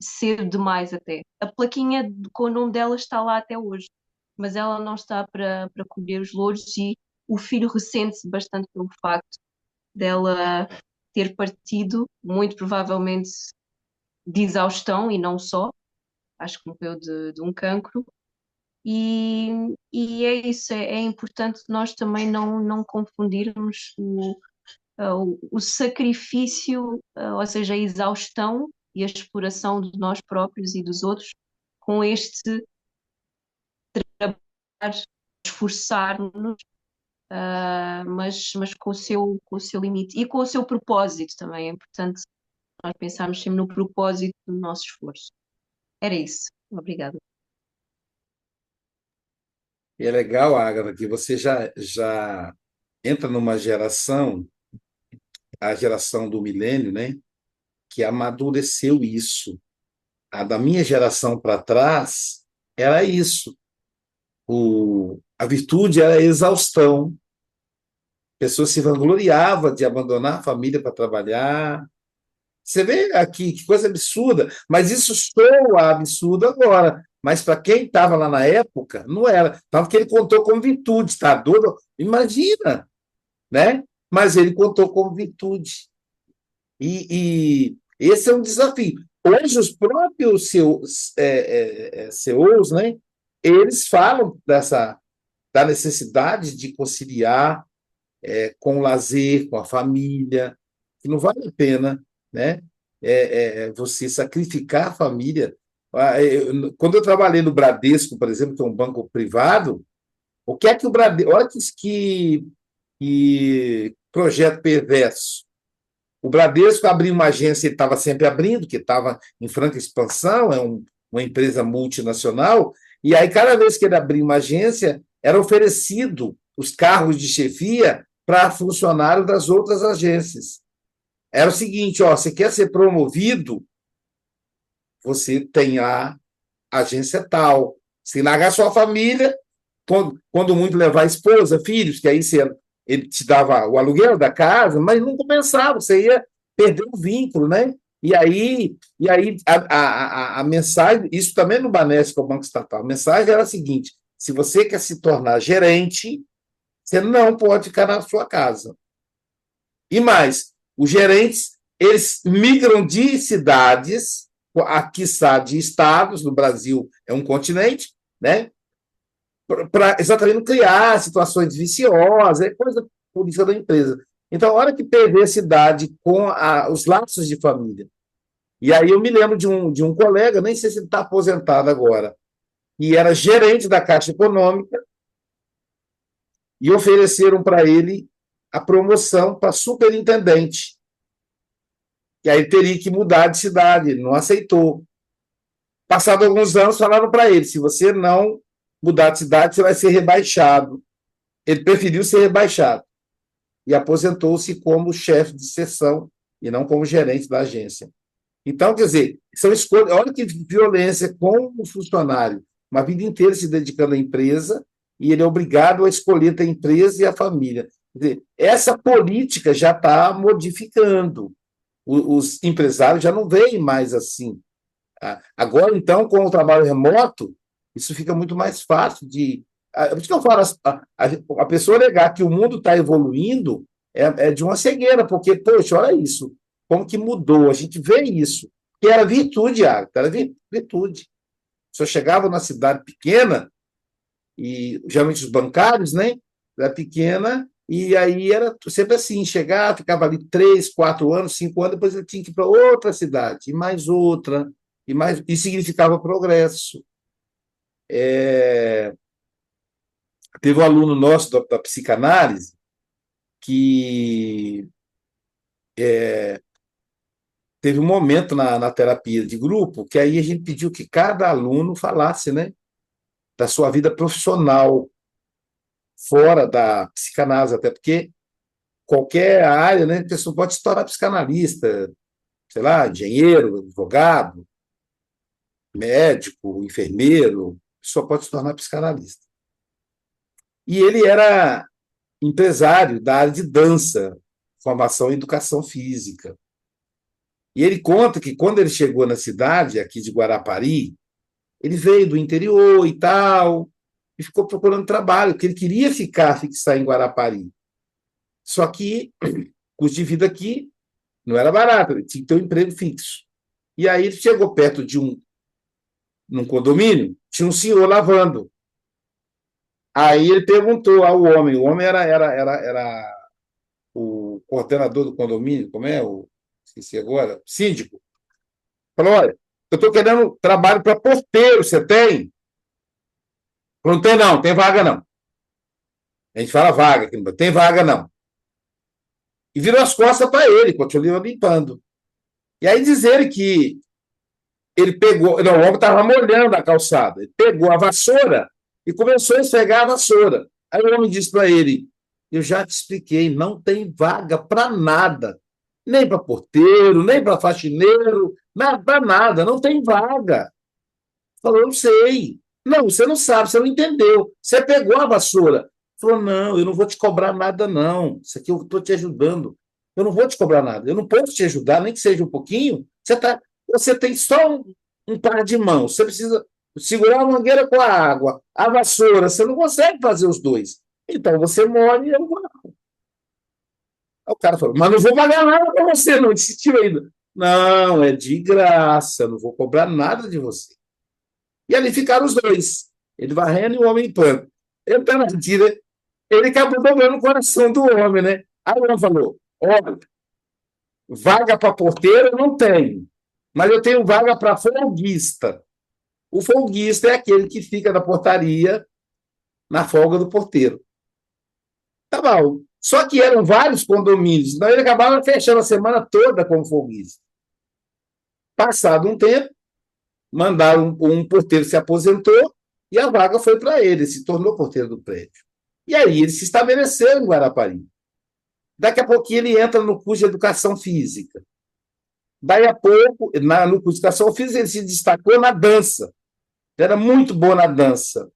cedo demais até. A plaquinha com o nome dela está lá até hoje, mas ela não está para colher os louros e o filho ressente-se bastante pelo facto dela ter partido, muito provavelmente de exaustão e não só, acho que morreu de um cancro. E é isso, é importante nós também não confundirmos o sacrifício, ou seja, a exaustão e a exploração de nós próprios e dos outros com este trabalhar, esforçar-nos, mas com o seu limite e com o seu propósito também. É importante nós pensarmos sempre no propósito do nosso esforço. Era isso. Obrigada. E é legal, Agatha, que você já entra numa geração, a geração do milênio, né, que amadureceu isso. A da minha geração para trás era isso. A virtude era a exaustão. A pessoa se vangloriava de abandonar a família para trabalhar. Você vê aqui que coisa absurda, mas isso soa absurdo agora. Mas para quem estava lá na época, não era. Tanto que ele contou como virtude, tá doido? Imagina, né? Mas ele contou como virtude. E esse é um desafio. Hoje, os próprios CEOs, né, eles falam da necessidade de conciliar com o lazer, com a família, que não vale a pena, né, você sacrificar a família. Quando eu trabalhei no Bradesco, por exemplo, que é um banco privado, o que é que o Bradesco. Olha que projeto perverso. O Bradesco abriu uma agência, ele estava sempre abrindo, que estava em franca expansão, uma empresa multinacional, e aí, cada vez que ele abria uma agência, era oferecido os cargos de chefia para funcionário das outras agências. Era o seguinte: ó, você quer ser promovido, você tem a agência tal. Se largar sua família, quando muito levar a esposa, filhos, que aí ele te dava o aluguel da casa, mas não compensava, você ia perder o vínculo, né? E aí a mensagem, isso também no Banespa, o Banco Estatal, a mensagem era a seguinte: se você quer se tornar gerente, você não pode ficar na sua casa. E mais, os gerentes, eles migram de cidades, quiçá de estados, no Brasil é um continente, né? Para exatamente não criar situações viciosas, é coisa política da empresa. Então, a hora que perder a cidade com os laços de família. E aí eu me lembro de um colega, nem sei se ele está aposentado agora, e era gerente da Caixa Econômica, e ofereceram para ele a promoção para superintendente. E aí ele teria que mudar de cidade, ele não aceitou. Passado alguns anos, falaram para ele: se você não mudar de cidade, você vai ser rebaixado. Ele preferiu ser rebaixado e aposentou-se como chefe de seção e não como gerente da agência. Então, quer dizer, são escolhas. Olha que violência com o funcionário, uma vida inteira se dedicando à empresa, e ele é obrigado a escolher entre a empresa e a família. Quer dizer, essa política já está modificando. Os empresários já não veem mais assim. Agora, então, com o trabalho remoto, isso fica muito mais fácil de. Por isso que eu falo, a pessoa negar que o mundo está evoluindo é de uma cegueira, porque, poxa, olha isso, como que mudou, a gente vê isso. Que era virtude, era virtude. A pessoa chegava numa cidade pequena, e geralmente os bancários, né? Era pequena, e aí era sempre assim: chegava, ficava ali 3, 4 anos, 5 anos, depois ele tinha que ir para outra cidade, e mais outra, e significava progresso. Teve um aluno nosso da psicanálise que teve um momento na terapia de grupo que aí a gente pediu que cada aluno falasse, né, da sua vida profissional fora da psicanálise, até porque qualquer área, né, a pessoa pode se tornar psicanalista, sei lá, engenheiro, advogado, médico, enfermeiro, a pessoa pode se tornar psicanalista. E ele era empresário da área de dança, formação em educação física. E ele conta que quando ele chegou na cidade, aqui de Guarapari, ele veio do interior e tal, e ficou procurando trabalho, porque ele queria fixar em Guarapari. Só que o custo de vida aqui não era barato, ele tinha que ter um emprego fixo. E aí ele chegou perto de num condomínio, tinha um senhor lavando. Aí ele perguntou ao homem, o homem era o coordenador do condomínio, como é? Esqueci agora, síndico. Falou: olha, eu estou querendo trabalho para porteiro, você tem? Falou: não tem não, tem vaga não. A gente fala vaga aqui, não tem vaga não. E virou as costas para ele, continuou limpando. E aí diz ele que ele pegou, não, o homem estava molhando a calçada, ele pegou a vassoura e começou a esfregar a vassoura. Aí o homem disse para ele: eu já te expliquei, não tem vaga para nada. Nem para porteiro, nem para faxineiro, para nada, não tem vaga. Falou: eu não sei. Não, você não sabe, você não entendeu. Você pegou a vassoura. Falou: não, eu não vou te cobrar nada, não. Isso aqui eu estou te ajudando. Eu não vou te cobrar nada. Eu não posso te ajudar, nem que seja um pouquinho. Você tem só um par de mãos. Você precisa segurar a mangueira com a água, a vassoura. Você não consegue fazer os dois. Então você morre e eu vou. Aí o cara falou: mas não vou pagar nada para você, não. Insistiu ainda. Não, é de graça, não vou cobrar nada de você. E ali ficaram os dois, ele varrendo e o homem limpando. Ele tá na mentira, ele acabou dobrando o coração do homem, né? Aí o homem falou: olha, vaga para porteiro eu não tenho, mas eu tenho vaga para folguista. O folguista é aquele que fica na portaria na folga do porteiro. Tá bom. Só que eram vários condomínios, então ele acabava fechando a semana toda como folguista. Passado um tempo, mandaram um porteiro, se aposentou, e a vaga foi para ele se tornou porteiro do prédio. E aí ele se estabeleceu em Guarapari. Daqui a pouquinho ele entra no curso de educação física. Daí a pouco, no curso de educação física, ele se destacou na dança. Ele era muito bom na dança.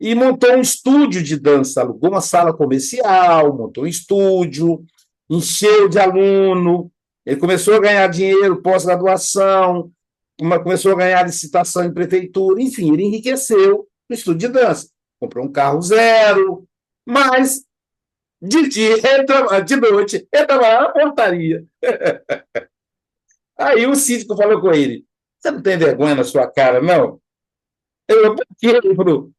E montou um estúdio de dança, alugou uma sala comercial, montou um estúdio, encheu de aluno, Ele começou a ganhar dinheiro pós-graduação, começou a ganhar licitação em prefeitura, enfim, ele enriqueceu no estudo de dança. Comprou um carro zero, mas de dia, de noite, ele trabalhava na portaria. Aí o síndico falou com ele: Você não tem vergonha na sua cara, não? Por quê? Ele falou: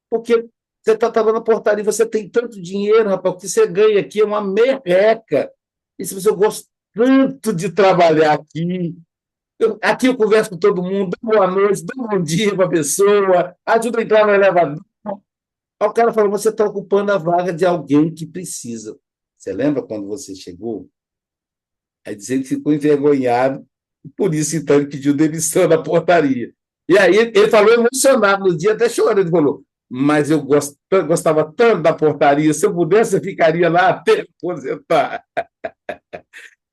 Porque você está trabalhando na portaria, você tem tanto dinheiro, rapaz, o que você ganha aqui é uma merreca. E se você gosta tanto de trabalhar aqui, aqui eu converso com todo mundo, dou boa noite, dou bom dia para a pessoa, ajuda a entrar no elevador. Aí o cara falou: Você está ocupando a vaga de alguém que precisa. Você lembra quando você chegou? Aí dizendo que ficou envergonhado, por isso então ele pediu demissão da portaria. E aí ele falou emocionado no dia, até chorando, ele falou: Mas eu gostava tanto da portaria, se eu pudesse, eu ficaria lá até aposentar.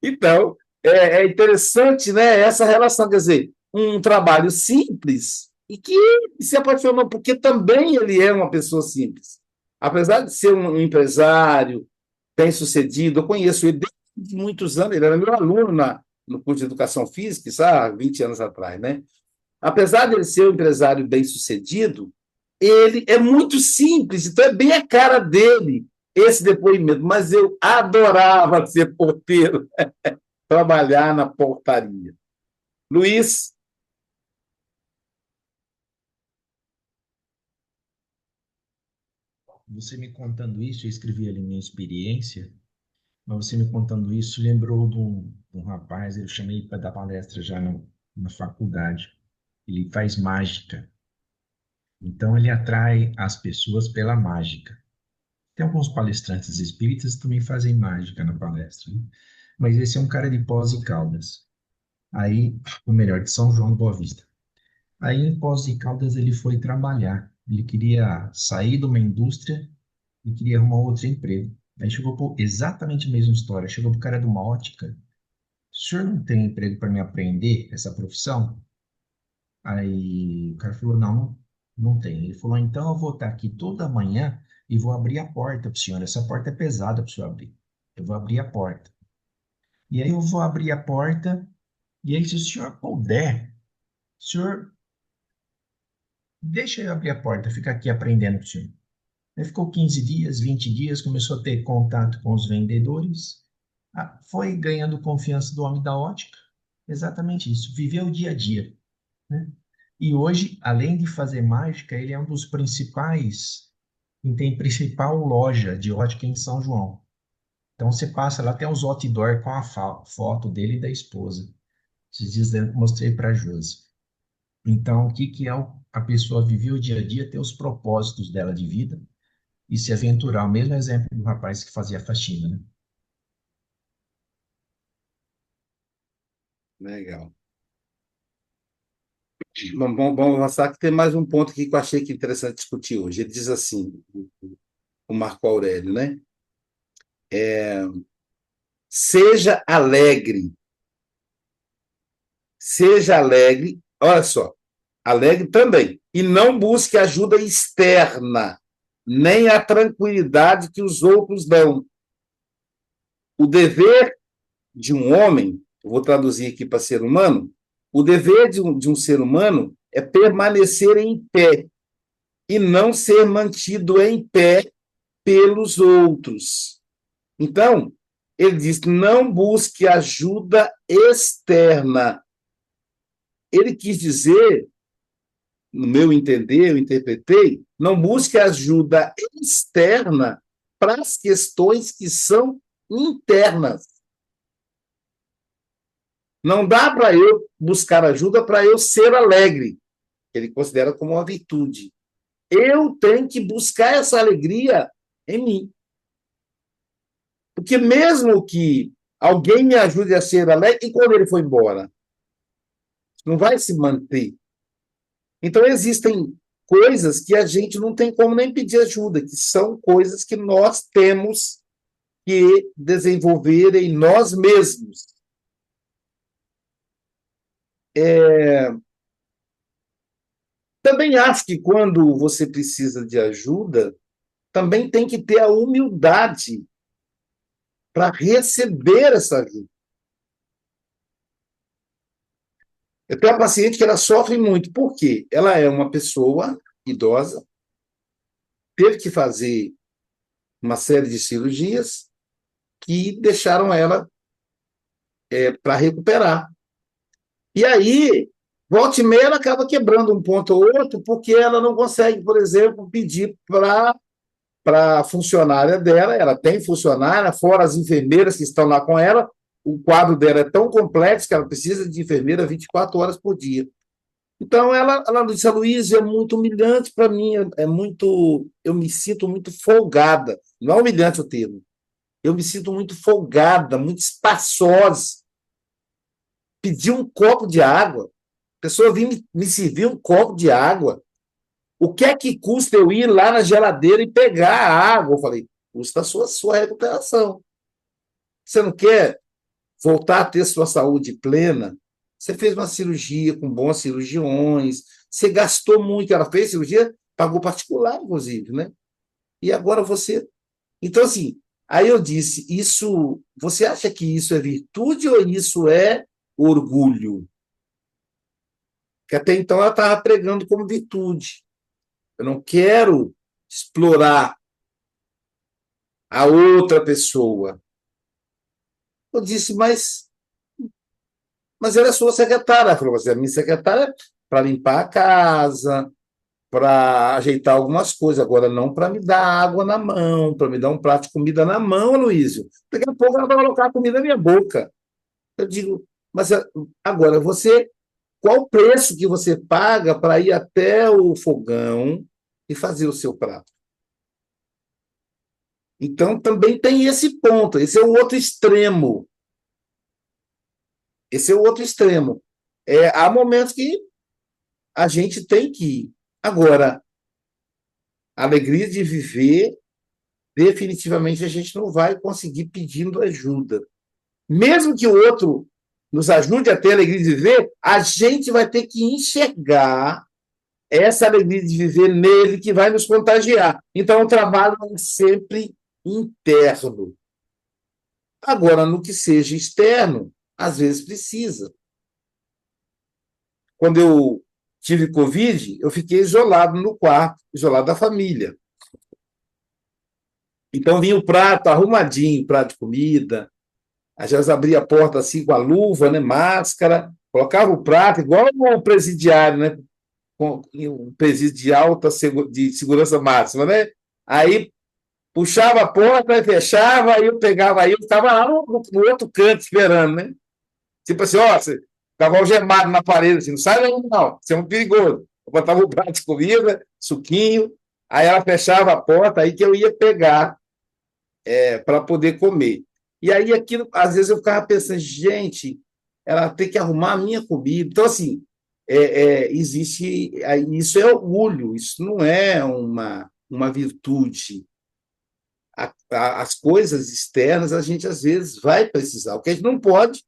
Então, é interessante, né, essa relação, quer dizer, um trabalho simples e que se apaixonou, porque também ele é uma pessoa simples. Apesar de ser um empresário bem-sucedido, eu conheço ele desde muitos anos, ele era meu aluno no curso de Educação Física, isso há 20 anos atrás, né? Apesar de ele ser um empresário bem-sucedido, ele é muito simples, então é bem a cara dele esse depoimento, mas eu adorava ser porteiro, trabalhar na portaria. Luiz, Você me contando isso, eu escrevi ali minha experiência, mas você me contando isso lembrou de um rapaz, eu chamei para dar palestra já na faculdade. Ele faz mágica, então ele atrai as pessoas pela mágica. Tem alguns palestrantes espíritas que também fazem mágica na palestra, né? Mas esse é um cara de Poços de Caldas. Aí, ou melhor, de São João do Boa Vista. Aí em Poços de Caldas ele foi trabalhar. Ele queria sair de uma indústria e queria arrumar outro emprego. Aí chegou exatamente a mesma história. Chegou pro cara de uma ótica. O senhor não tem emprego para me aprender essa profissão? Aí o cara falou, não, não tem. Ele falou, então eu vou estar aqui toda manhã e vou abrir a porta para o senhor. Essa porta é pesada para o senhor abrir. Eu vou abrir a porta. E aí eu vou abrir a porta, e aí se o senhor puder, o senhor deixa eu abrir a porta, fica aqui aprendendo com o senhor. Aí ficou 15 dias, 20 dias, começou a ter contato com os vendedores, foi ganhando confiança do homem da ótica. Exatamente isso, viveu o dia a dia, né? E hoje, além de fazer mágica, ele é um dos principais, e tem principal loja de ótica em São João. Então você passa lá, tem os outdoor com a foto dele e da esposa. Esses dias eu mostrei para a Josi. Então, o que que é a pessoa viver o dia a dia, ter os propósitos dela de vida e se aventurar. O mesmo exemplo do rapaz que fazia faxina, né? legal. Vamos avançar que tem mais um ponto aqui que eu achei que é interessante discutir hoje. Ele diz assim, o Marco Aurélio, né? Seja alegre, seja alegre, olha só, alegre também, e não busque ajuda externa, nem a tranquilidade que os outros dão. O dever de um homem, eu vou traduzir aqui para ser humano, o dever de um ser humano é permanecer em pé e não ser mantido em pé pelos outros. Então, ele diz: não busque ajuda externa. Ele quis dizer, no meu entender, eu interpretei, não busque ajuda externa para as questões que são internas. Não dá para eu buscar ajuda para eu ser alegre. Ele considera como uma virtude. Eu tenho que buscar essa alegria em mim. Porque mesmo que alguém me ajude a ser alegre, e quando ele foi embora? Não vai se manter. Então, existem coisas que a gente não tem como nem pedir ajuda, que são coisas que nós temos que desenvolver em nós mesmos. Também acho que quando você precisa de ajuda, também tem que ter a humildade para receber essa ajuda. Eu tenho uma paciente que ela sofre muito, por quê? Ela é uma pessoa idosa, teve que fazer uma série de cirurgias que deixaram ela para recuperar. E aí, volta e meia, ela acaba quebrando um ponto ou outro, porque ela não consegue, por exemplo, pedir para a funcionária dela, ela tem funcionária, fora as enfermeiras que estão lá com ela, o quadro dela é tão complexo que ela precisa de enfermeira 24 horas por dia. Então, ela disse, Luísa, é muito humilhante para mim, eu me sinto muito folgada, não é humilhante o termo, eu me sinto muito folgada, muito espaçosa, pedir um copo de água, a pessoa vir me servir um copo de água, o que é que custa eu ir lá na geladeira e pegar a água? Eu falei, custa a sua recuperação. Você não quer voltar a ter sua saúde plena? Você fez uma cirurgia com bons cirurgiões, você gastou muito, ela fez cirurgia, pagou particular, inclusive, né? E agora você... Então, assim, aí eu disse, você acha que isso é virtude ou isso é orgulho? Que até então ela estava pregando como virtude. Eu não quero explorar a outra pessoa. Eu disse, mas ela é sua secretária. Ela falou, você é minha secretária para limpar a casa, para ajeitar algumas coisas, agora não para me dar água na mão, para me dar um prato de comida na mão, Luísio. Daqui a pouco ela vai colocar a comida na minha boca. Eu digo, mas agora qual o preço que você paga para ir até o fogão e fazer o seu prato? Então, também tem esse ponto, esse é o outro extremo. Esse é o outro extremo. Há momentos que a gente tem que ir. Agora, a alegria de viver, definitivamente a gente não vai conseguir pedindo ajuda. Mesmo que o outro nos ajude a ter a alegria de viver, a gente vai ter que enxergar essa alegria de viver nele que vai nos contagiar. Então, o trabalho é sempre interno. Agora, no que seja externo, às vezes precisa. Quando eu tive Covid, eu fiquei isolado no quarto, isolado da família. Então, vinha o prato arrumadinho, prato de comida, às vezes abria a porta assim com a luva, né, máscara, colocava o prato, igual um presidiário, né, com um presídio de de segurança máxima, né? Aí puxava a porta e fechava, aí eu pegava, aí eu estava lá no outro canto esperando, né? Tipo assim, ó, você ficava algemado na parede, assim, não sai daí não, você é um perigoso. Eu botava o prato de comida, suquinho, aí ela fechava a porta, aí que eu ia pegar para poder comer. E aí aquilo, às vezes eu ficava pensando, gente, ela tem que arrumar a minha comida. Então, assim, existe. Isso é orgulho, isso não é uma virtude. As coisas externas a gente às vezes vai precisar. O que a gente não pode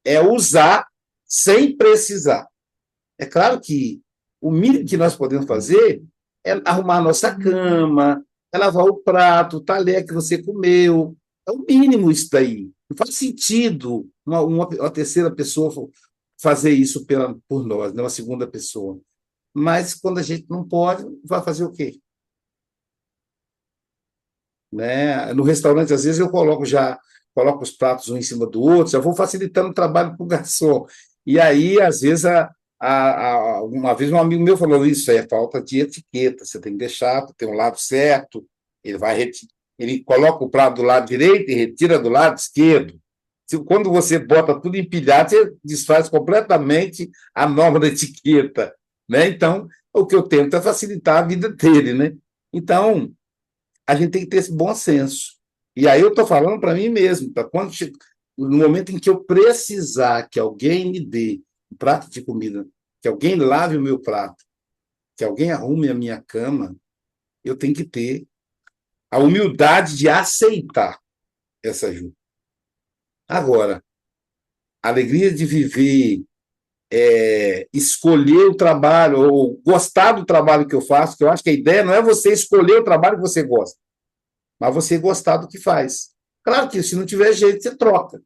é usar sem precisar. É claro que o mínimo que nós podemos fazer é arrumar a nossa cama, é lavar o prato, o talher que você comeu. É o mínimo isso daí. Não faz sentido uma terceira pessoa fazer isso por nós, né? Uma segunda pessoa. Mas quando a gente não pode, vai fazer o quê? Né? No restaurante, às vezes, eu coloco os pratos um em cima do outro, já vou facilitando o trabalho para o garçom. E aí, às vezes, uma vez um amigo meu falou, isso aí é falta de etiqueta, você tem que deixar, tem um lado certo, ele coloca o prato do lado direito e retira do lado esquerdo. Quando você bota tudo empilhado, você desfaz completamente a norma da etiqueta. Né? Então, o que eu tento é facilitar a vida dele. Né? Então, a gente tem que ter esse bom senso. E aí eu estou falando para mim mesmo, no momento em que eu precisar que alguém me dê um prato de comida, que alguém lave o meu prato, que alguém arrume a minha cama, eu tenho que ter a humildade de aceitar essa ajuda. Agora, a alegria de viver, escolher o trabalho, ou gostar do trabalho que eu faço, que eu acho que a ideia não é você escolher o trabalho que você gosta, mas você gostar do que faz. Claro que se não tiver jeito, você troca.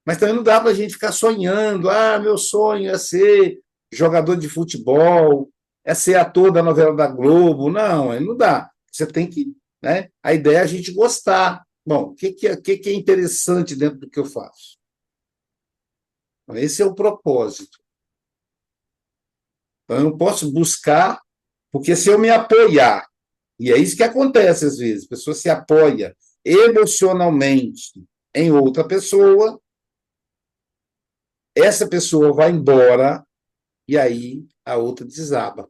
Mas também não dá para a gente ficar sonhando. Ah, meu sonho é ser jogador de futebol, é ser ator da novela da Globo. Não, não dá. Você tem que, né? A ideia é a gente gostar. Bom, o que é interessante dentro do que eu faço? Esse é o propósito. Então, eu não posso buscar, porque se eu me apoiar, e é isso que acontece às vezes, a pessoa se apoia emocionalmente em outra pessoa, essa pessoa vai embora e aí a outra desaba.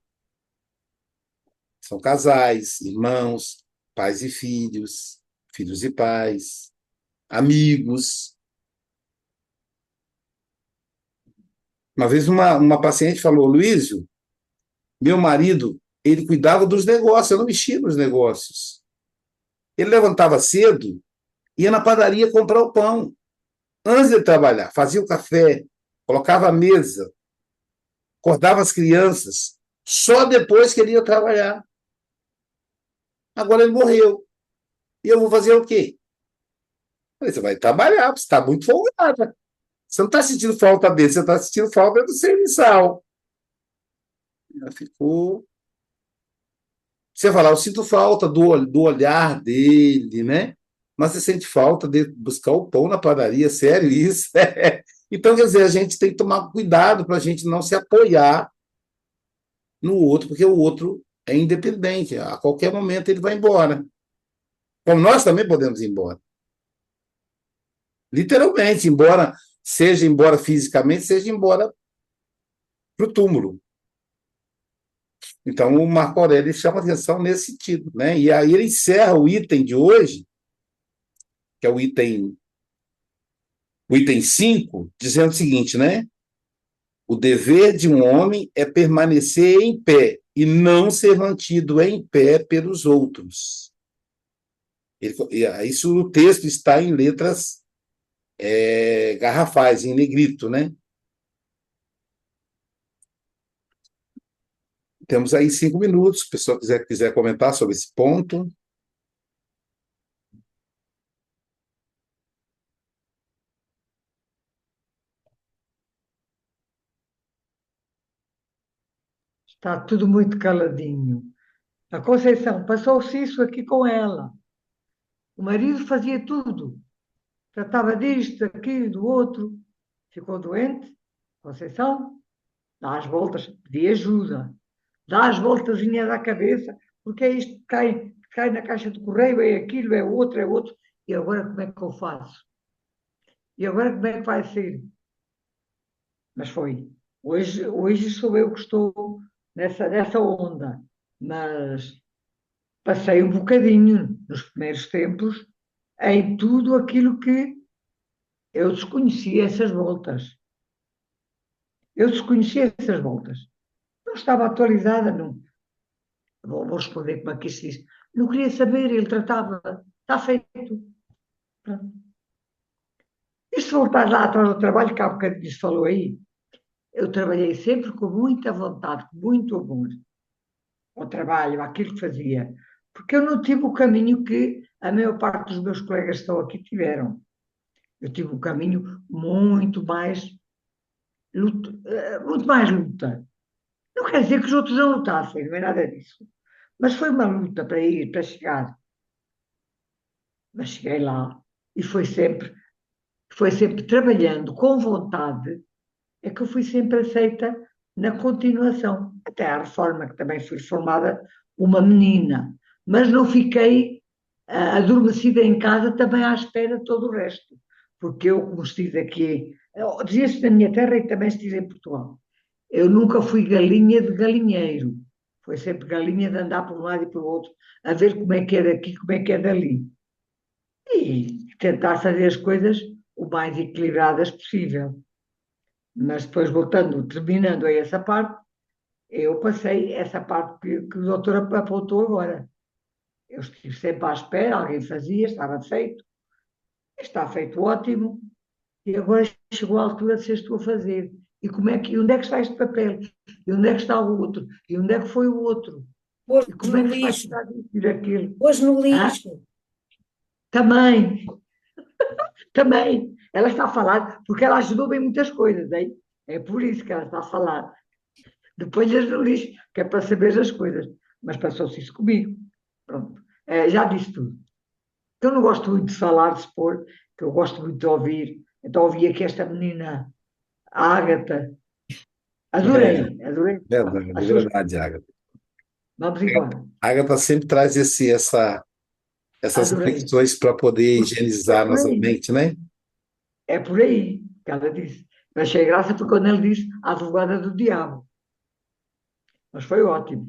São casais, irmãos, pais e filhos, filhos e pais, amigos. Uma vez uma paciente falou, Luísio, meu marido, ele cuidava dos negócios, eu não mexia nos negócios. Ele levantava cedo, ia na padaria comprar o pão. Antes de trabalhar, fazia o café, colocava a mesa, acordava as crianças, só depois que ele ia trabalhar. Agora ele morreu. E eu vou fazer o quê? Falei, você vai trabalhar, você está muito folgada. Você não está sentindo falta dele, você está sentindo falta do serviçal. Ela ficou. Você fala, eu sinto falta do olhar dele, né? Mas você sente falta de buscar o pão na padaria, sério isso? Então, quer dizer, a gente tem que tomar cuidado para a gente não se apoiar no outro, porque o outro é independente. A qualquer momento ele vai embora. Como nós também podemos ir embora. Literalmente, embora fisicamente, seja embora para o túmulo. Então, o Marco Aurélio chama atenção nesse sentido, né? E aí ele encerra o item de hoje, que é o item 5, dizendo o seguinte, né? O dever de um homem é permanecer em pé e não ser mantido em pé pelos outros. Isso o texto está em letras garrafais, em negrito, né? Temos aí 5 minutos, se a pessoa quiser comentar sobre esse ponto. Está tudo muito caladinho. A Conceição, passou-se isso aqui com ela. O marido fazia tudo. Tratava disto, daquilo, do outro. Ficou doente. Conceição, dá as voltas, pedia ajuda. Dá as voltazinhas à cabeça, porque é isto que cai na caixa de correio, é aquilo, é outro, é outro. E agora como é que eu faço? E agora como é que vai ser? Mas foi. Hoje sou eu que estou nessa onda. Mas passei um bocadinho nos primeiros tempos em tudo aquilo que eu desconhecia essas voltas. Eu desconhecia essas voltas. Não estava atualizada, não. Vou responder como é que isto diz. Não queria saber, ele tratava. Está feito. Pronto. Isto voltar lá atrás do trabalho, que há bocadinho se falou aí, eu trabalhei sempre com muita vontade, com muito amor ao trabalho, àquilo que fazia, porque eu não tive o caminho que a maior parte dos meus colegas que estão aqui tiveram. Eu tive um caminho muito mais luta. Não quer dizer que os outros não lutassem, não é nada disso. Mas foi uma luta para ir, para chegar. Mas cheguei lá e foi sempre trabalhando com vontade, é que eu fui sempre aceita na continuação. Até à reforma, que também fui formada uma menina. Mas não fiquei adormecida em casa também à espera de todo o resto. Porque eu, como se diz aqui, dizia-se na minha terra e também se diz em Portugal, eu nunca fui galinha de galinheiro. Foi sempre galinha de andar para um lado e para o outro, a ver como é que é daqui, como é que é dali. E tentar fazer as coisas o mais equilibradas possível. Mas depois, terminando a essa parte, eu passei essa parte que o doutor apontou agora. Eu estive sempre à espera, alguém fazia, estava feito, está feito ótimo, e agora chegou a altura de seres tu a fazer. E onde é que está este papel? E onde é que está o outro? E onde é que foi o outro? Pôs E como é no que se vai lixo. tirar disso e daquilo? Pôs no Hã? lixo. Também. Também, ela está a falar, porque ela ajudou-me em muitas coisas, hein? É por isso que ela está a falar. Depois lhes no lixo, que é para saber as coisas. Mas passou-se isso comigo. Pronto. Já disse tudo. Eu não gosto muito de falar, de expor, que eu gosto muito de ouvir. Então ouvi aqui esta menina, a Ágata. É, Adorei. verdade, As é suas... verdade, Agatha. Vamos embora. A Agatha sempre traz essas Adorei. reflexões para poder É higienizar por nossa aí. mente, né? É por aí que ela disse. Eu achei graça foi quando ele disse a advogada do diabo. Mas foi ótimo.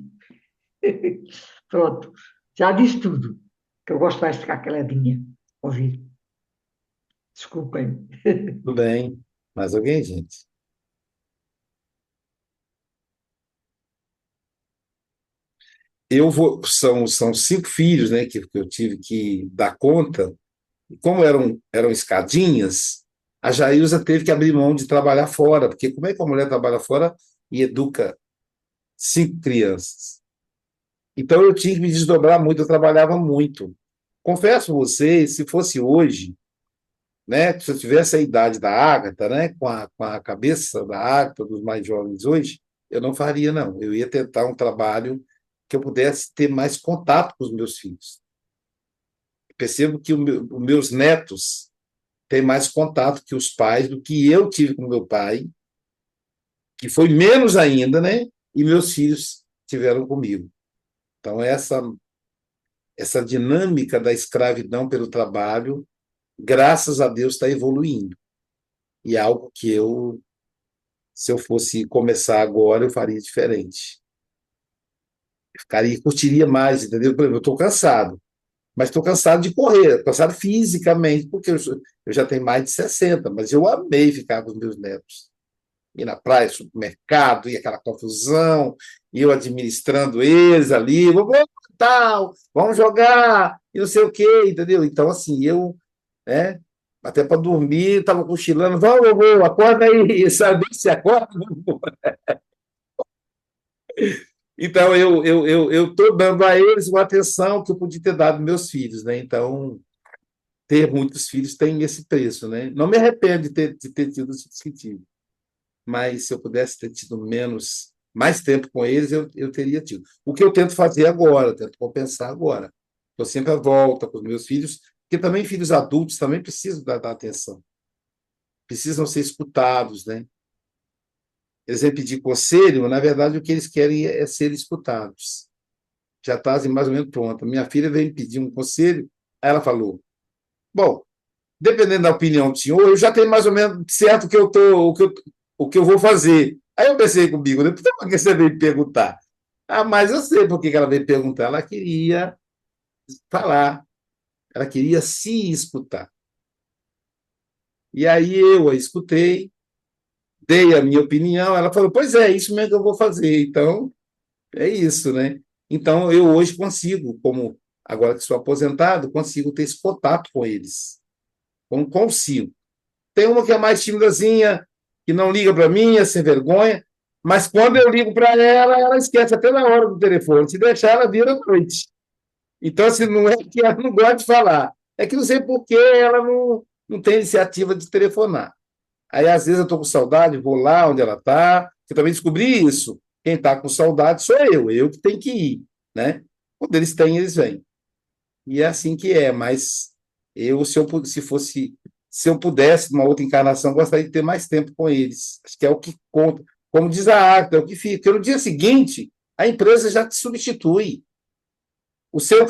Pronto. Já disse tudo. Que eu gosto mais de ficar caladinha. Ouvir. Desculpem. Tudo bem. Mais alguém, gente? São 5 filhos, né, que eu tive que dar conta. E como eram escadinhas, a Jailza teve que abrir mão de trabalhar fora, porque como é que a mulher trabalha fora e educa 5 crianças? Então eu tinha que me desdobrar muito, eu trabalhava muito. Confesso a vocês, se fosse hoje, né, se eu tivesse a idade da Ágata, né, com a cabeça da Ágata, dos mais jovens hoje, eu não faria, não. Eu ia tentar um trabalho que eu pudesse ter mais contato com os meus filhos. Percebo que os meus netos têm mais contato que os pais do que eu tive com meu pai, que foi menos ainda, né? E meus filhos tiveram comigo. Então, essa dinâmica da escravidão pelo trabalho, graças a Deus, está evoluindo. E é algo que se eu fosse começar agora, eu faria diferente. Eu ficaria, curtiria mais, entendeu? Por exemplo, eu estou cansado, mas estou cansado de correr, cansado fisicamente, porque eu já tenho mais de 60, mas eu amei ficar com os meus netos. Ir na praia, supermercado, e aquela confusão, e eu administrando eles ali, vamos tal, vamos jogar, e não sei o quê, entendeu? Então, assim, né, até para dormir, estava cochilando, vamos, vovô, acorda aí, sabe se acorda? Então, eu estou dando a eles uma atenção que eu podia ter dado aos meus filhos, né? Então, ter muitos filhos tem esse preço, né? Não me arrependo de ter tido os filhos que tive, mas se eu pudesse ter tido mais tempo com eles, eu teria tido. O que eu tento fazer agora, tento compensar agora. Eu sempre volto com os meus filhos, porque também filhos adultos também precisam da atenção, precisam ser escutados, né? Eles vêm pedir conselho, mas, na verdade, o que eles querem é ser escutados. Já está assim, mais ou menos pronta. Minha filha veio me pedir um conselho, aí ela falou: bom, dependendo da opinião do senhor, eu já tenho mais ou menos certo o que eu vou fazer. Aí eu pensei comigo, né? Por que você veio me perguntar? Ah, mas eu sei por que ela veio perguntar. Ela queria falar, ela queria se escutar. E aí eu a escutei, dei a minha opinião, ela falou: pois é, isso mesmo que eu vou fazer. Então, é isso, né? Então, eu hoje consigo, como agora que sou aposentado, consigo ter esse contato com eles. Como consigo. Tem uma que é mais timidazinha, que não liga para mim, é sem vergonha, mas quando eu ligo para ela, ela esquece até na hora do telefone. Se deixar, ela vira à noite. Então, assim, não é que ela não gosta de falar, é que não sei por que ela não tem iniciativa de telefonar. Aí, às vezes, eu estou com saudade, vou lá onde ela está, eu também descobri isso. Quem está com saudade sou eu que tenho que ir, né? Quando eles têm, eles vêm. E é assim que é, mas se eu pudesse, numa outra encarnação, gostaria de ter mais tempo com eles. Acho que é o que conta. Como diz a Acta, é o que fica. Porque no dia seguinte, a empresa já te substitui. Seu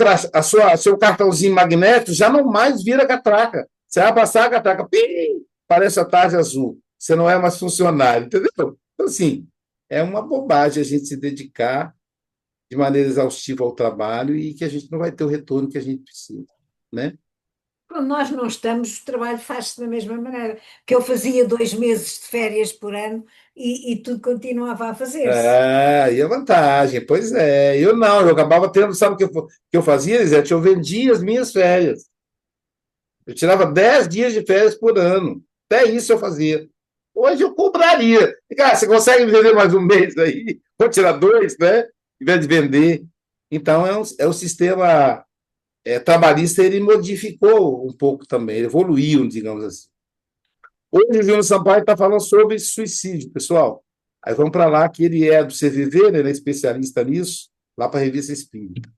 cartãozinho magnético já não mais vira catraca. Você vai passar a catraca, pim, parece a tarde azul. Você não é mais funcionário, entendeu? Então, assim, é uma bobagem a gente se dedicar de maneira exaustiva ao trabalho e que a gente não vai ter o retorno que a gente precisa, né? Quando nós não estamos, o trabalho faz-se da mesma maneira. Que eu fazia 2 meses de férias por ano e tudo continuava a fazer-se. E a vantagem, pois é. Eu não, eu acabava tendo, sabe o que eu fazia, Elisete? Eu vendia as minhas férias. Eu tirava 10 dias de férias por ano. Até isso eu fazia. Hoje eu cobraria. Cara, você consegue me vender mais um mês aí? Vou tirar 2, né? Em vez de vender. Então, é o sistema trabalhista, ele modificou um pouco também, ele evoluiu, digamos assim. Hoje o Júnior Sampaio está falando sobre suicídio, pessoal. Aí vamos para lá, que ele é do CVV, né, ele é especialista nisso, lá para a Revista Espírita.